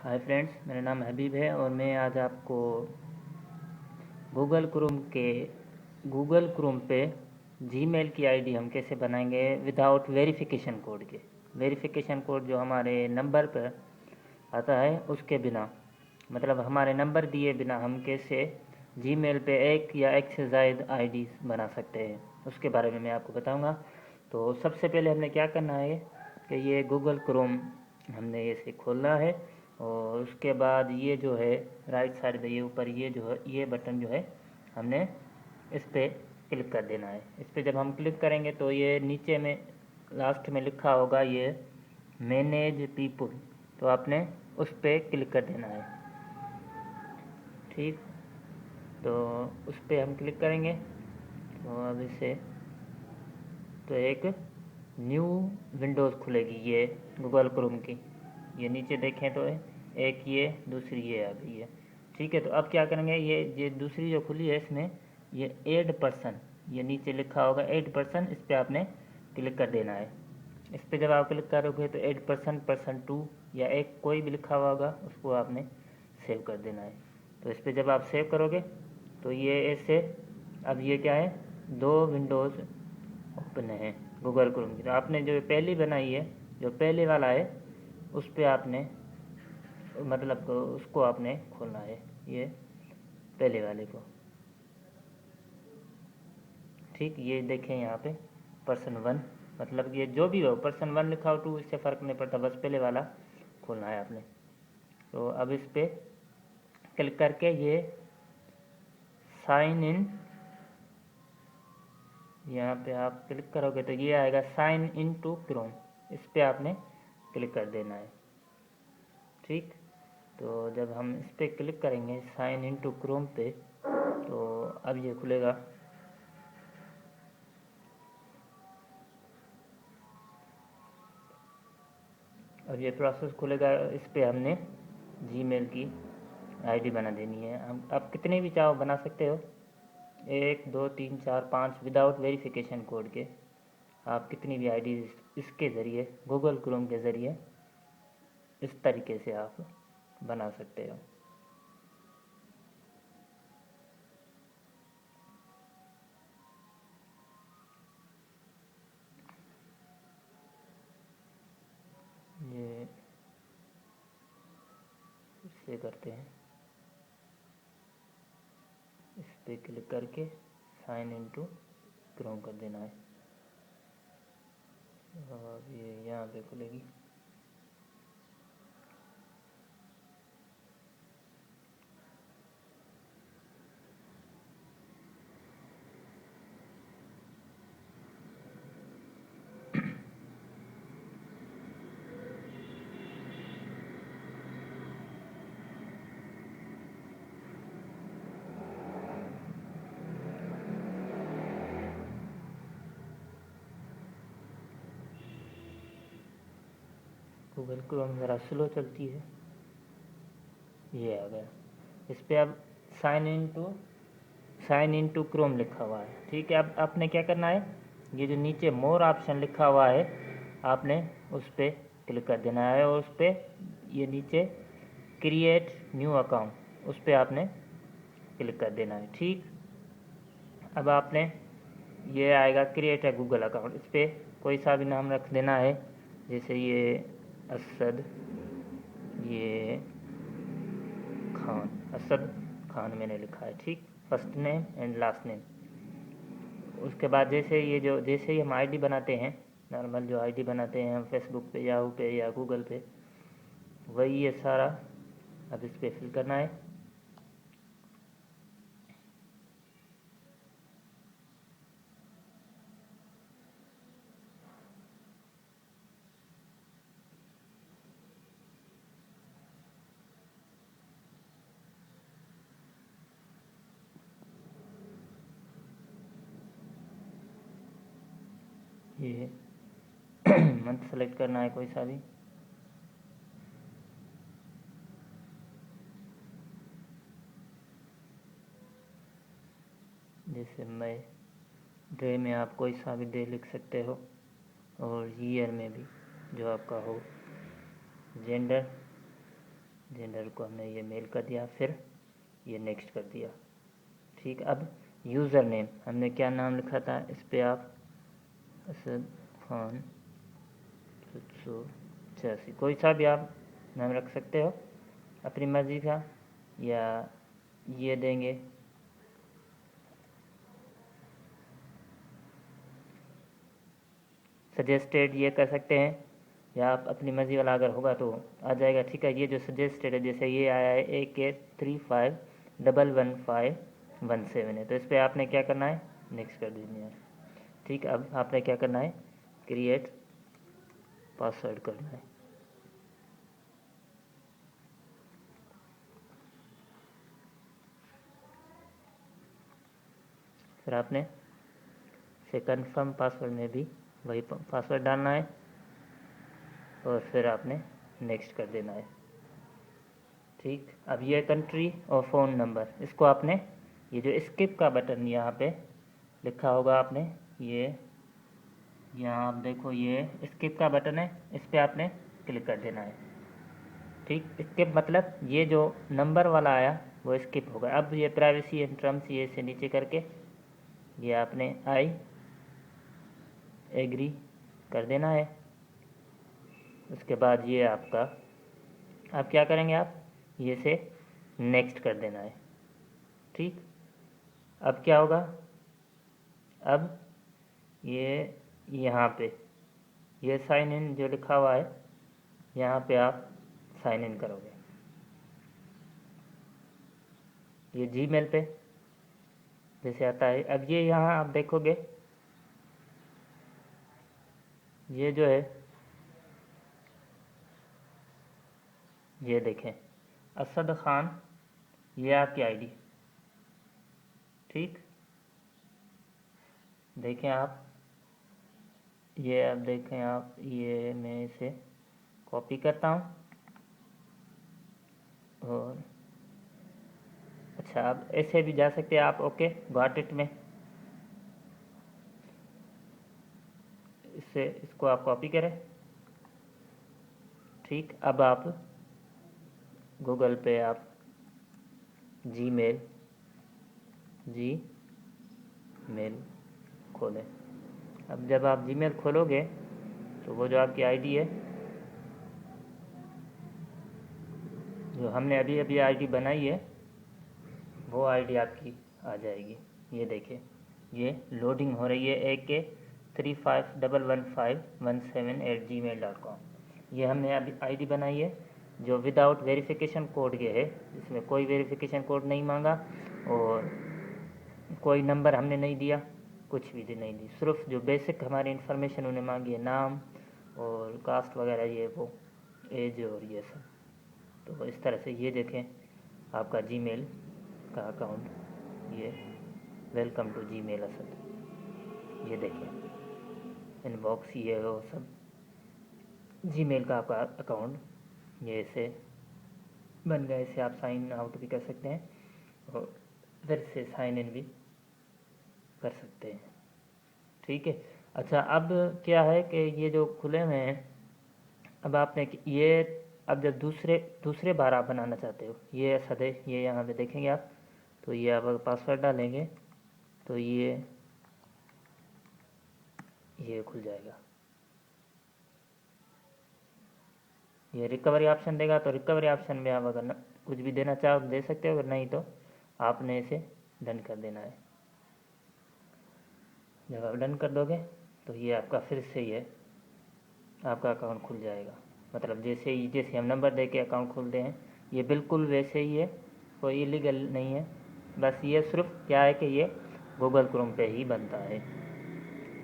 Hi friends, मेरा नाम हबीब है और मैं आज आपको गूगल क्रोम पे जीमेल की आईडी हम कैसे बनाएंगे विदाउट वेरिफिकेशन कोड के। वेरिफिकेशन कोड जो हमारे नंबर पर आता है उसके बिना, मतलब हमारे नंबर दिए बिना हम कैसे जीमेल पे एक या एक से ज़ायद आईडी बना सकते हैं, उसके बारे में मैं आपको बताऊंगा। तो सबसे पहले हमने क्या करना है कि ये गूगल क्रोम हमने इसे खोलना है और उसके बाद ये जो है राइट साइड पे ये ऊपर ये जो है ये बटन जो है हमने इस पर क्लिक कर देना है। इस पर जब हम क्लिक करेंगे तो ये नीचे में लास्ट में लिखा होगा ये मैनेज पीपल, तो आपने उस पर क्लिक कर देना है। ठीक, तो उस पर हम क्लिक करेंगे तो अब इसे तो एक न्यू विंडोज़ खुलेगी ये गूगल क्रोम की। ये नीचे देखें तो एक ये दूसरी ये आ गई है। ठीक है, तो अब क्या करेंगे, ये दूसरी जो खुली है इसमें ये ऐड पर्सन, ये नीचे लिखा होगा ऐड पर्सन, इस पर आपने क्लिक कर देना है। इस पर जब आप क्लिक करोगे तो ऐड पर्सन पर्सन 2 या एक कोई भी लिखा हुआ होगा उसको आपने सेव कर देना है। तो इस पर जब आप सेव करोगे तो ये ऐसे अब ये क्या है, दो विंडोज़ ओपन है गूगल क्रोम की। तो आपने जो पहली बनाई है, जो पहले वाला है, उस पर आपने मतलब उसको आपने खोलना है, ये पहले वाले को। ठीक, ये देखें यहाँ पे पर्सन 1, मतलब ये जो भी हो पर्सन 1 लिखा हो 2 इससे फ़र्क नहीं पड़ता, बस पहले वाला खोलना है आपने। तो अब इस पर क्लिक करके ये साइन इन, यहाँ पे आप क्लिक करोगे तो ये आएगा साइन इन टू क्रोम, इस पर आपने क्लिक कर देना है। ठीक, तो जब हम इस पर क्लिक करेंगे साइन इन टू क्रोम पे तो अब ये खुलेगा। अब ये प्रोसेस खुलेगा, इस पर हमने जीमेल की आईडी बना देनी है। हम आप कितने भी चाहो बना सकते हो, 1 2 3 4 5 विदाउट वेरिफिकेशन कोड के आप कितनी भी आईडी इसके ज़रिए गूगल क्रोम के ज़रिए इस तरीके से आप बना सकते हो। ये इससे करते हैं, इस पर क्लिक करके साइन इन टू क्रोम कर देना है और ये यहाँ पे खुलेगी। गूगल क्रोम ज़रा स्लो चलती है। ये आ गया, इस पर अब साइन इन टू क्रोम लिखा हुआ है। ठीक है, अब आपने क्या करना है, ये जो नीचे मोर ऑप्शन लिखा हुआ है आपने उस पर क्लिक कर देना है और उस पर ये नीचे क्रिएट न्यू अकाउंट उस पर आपने क्लिक कर देना है। ठीक, अब आपने ये आएगा क्रिएट है गूगल अकाउंट, इस पर कोई सा भी नाम रख देना है, जैसे ये असद, ये खान, असद खान मैंने लिखा है। ठीक, first name and last name. उसके बाद जैसे ही हम आईडी बनाते हैं, नॉर्मल जो आईडी बनाते हैं हम फेसबुक पे, याहू पे या गूगल पे, वही ये सारा अब इस पर फिल करना है। ये मंथ सेलेक्ट करना है कोई सा भी, जैसे मई, डे में आप कोई सा भी डे लिख सकते हो और ईयर में भी जो आपका हो। जेंडर जेंडर को हमने ये मेल कर दिया, फिर ये नेक्स्ट कर दिया। ठीक, अब यूज़र नेम हमने क्या नाम लिखा था, इस पर आप असद खान 786 कोई सा भी आप नाम रख सकते हो अपनी मर्ज़ी का, या ये देंगे सजेस्टेड, ये कर सकते हैं, या आप अपनी मर्ज़ी वाला अगर होगा तो आ जाएगा। ठीक है, ये जो सजेस्टेड है, जैसे ये आया है AK35115117 है, तो इस पर आपने क्या करना है, नेक्स्ट कर दीजिए है। ठीक, अब आपने क्या करना है, क्रिएट पासवर्ड करना है। फिर आपने से कन्फर्म पासवर्ड में भी वही पासवर्ड डालना है, और फिर आपने नेक्स्ट कर देना है। ठीक, अब ये कंट्री और फ़ोन नंबर, इसको आपने ये जो स्किप का बटन यहाँ पे लिखा होगा आपने, ये यहाँ आप देखो ये स्किप का बटन है, इस पर आपने क्लिक कर देना है। ठीक, स्किप मतलब ये जो नंबर वाला आया वो स्किप होगा। अब ये प्राइवेसी एंड टर्म्स ये से नीचे करके ये आपने आई एग्री कर देना है। उसके बाद ये आपका, आप क्या करेंगे, आप ये से नेक्स्ट कर देना है। ठीक, अब क्या होगा, अब ये यहाँ पे ये साइन इन जो लिखा हुआ है, यहाँ पे आप साइन इन करोगे, ये जीमेल पे जैसे आता है। अब ये यहाँ आप देखोगे, ये जो है, ये देखें असद खान, ये आपकी आईडी। ठीक, देखें आप, ये अब देखें आप, ये मैं इसे कॉपी करता हूँ, और अच्छा अब ऐसे भी जा सकते हैं आप। ओके, गॉट इट में इससे इसको आप कॉपी करें। ठीक, अब आप गूगल पे आप जीमेल खोलें। अब जब आप जीमेल खोलोगे तो वो जो आपकी आईडी है, जो हमने अभी अभी आईडी बनाई है, वो आईडी आपकी आ जाएगी। ये देखिए, ये लोडिंग हो रही है AK35115117@gmail.com। ये हमने अभी आईडी बनाई है जो विदाउट वेरिफिकेशन कोड के है, इसमें कोई वेरिफिकेशन कोड नहीं मांगा और कोई नंबर हमने नहीं दिया, कुछ भी नहीं दी, सिर्फ जो बेसिक हमारी इन्फॉर्मेशन उन्हें मांगी है, नाम और कास्ट वगैरह, ये वो एज और ये सब। तो इस तरह से ये देखें आपका जीमेल का अकाउंट, ये वेलकम टू जीमेल असद, ये देखें इनबॉक्स, ये वो सब जीमेल का आपका अकाउंट ये ऐसे बन गया। इसे आप साइन आउट भी कर सकते हैं और इधर से साइन इन भी कर सकते हैं। ठीक है, अच्छा अब क्या है कि ये जो खुले हुए हैं, अब आपने ये, अब जब दूसरे बार आप बनाना चाहते हो, ये असद है, ये यहाँ पे देखेंगे आप, तो ये आप पासवर्ड डालेंगे तो ये खुल जाएगा। ये रिकवरी ऑप्शन देगा, तो रिकवरी ऑप्शन में आप अगर कुछ भी देना चाहो तो दे सकते हो, अगर नहीं तो आपने इसे डन कर देना है। जब आप डन कर दोगे तो ये आपका फिर से ये आपका अकाउंट खुल जाएगा। मतलब जैसे हम नंबर दे के अकाउंट खोलते हैं, ये बिल्कुल वैसे ही है, कोई इलीगल नहीं है। बस ये सिर्फ क्या है कि ये गूगल क्रोम पे ही बनता है।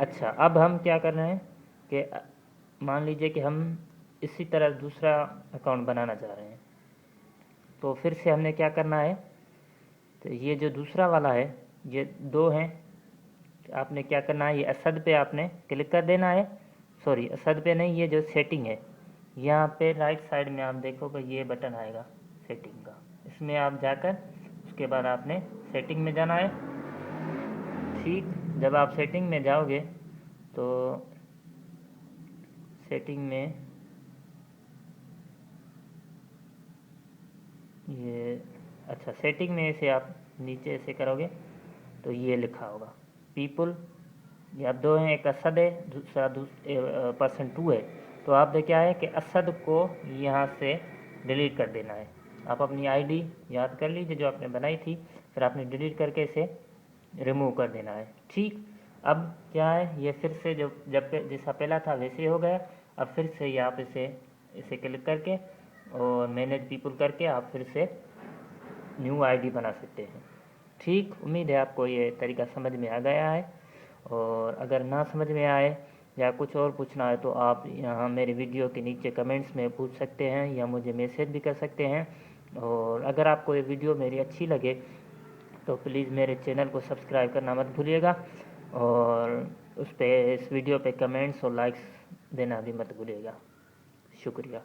अच्छा, अब हम क्या कर रहे हैं कि मान लीजिए कि हम इसी तरह दूसरा अकाउंट बनाना चाह रहे हैं, तो फिर से हमने क्या करना है, तो ये जो दूसरा वाला है, ये दो हैं, आपने क्या करना है, ये असद पे आपने क्लिक कर देना है। सॉरी, असद पे नहीं, ये जो सेटिंग है, यहाँ पे राइट साइड में आप देखोगे ये बटन आएगा सेटिंग का, इसमें आप जाकर उसके बाद आपने सेटिंग में जाना है। ठीक, जब आप सेटिंग में जाओगे तो सेटिंग में ये अच्छा, सेटिंग में इसे आप नीचे से करोगे तो ये लिखा होगा पीपल, या दो हैं, एक असद है, दूसरा %2 है। तो आप क्या है कि असद को यहाँ से डिलीट कर देना है। आप अपनी आईडी याद कर लीजिए जो आपने बनाई थी, फिर आपने डिलीट करके इसे रिमूव कर देना है। ठीक, अब क्या है, ये फिर से जब जैसा पहला था वैसे ही हो गया। अब फिर से ये आप इसे इसे क्लिक करके और मैनेज पीपल करके आप फिर से न्यू आईडी बना सकते हैं। ठीक, उम्मीद है आपको ये तरीका समझ में आ गया है। और अगर ना समझ में आए या कुछ और पूछना है तो आप यहाँ मेरे वीडियो के नीचे कमेंट्स में पूछ सकते हैं या मुझे मैसेज भी कर सकते हैं। और अगर आपको ये वीडियो मेरी अच्छी लगे तो प्लीज़ मेरे चैनल को सब्सक्राइब करना मत भूलिएगा, और इस वीडियो पे कमेंट्स और लाइक्स देना भी मत भूलिएगा। शुक्रिया।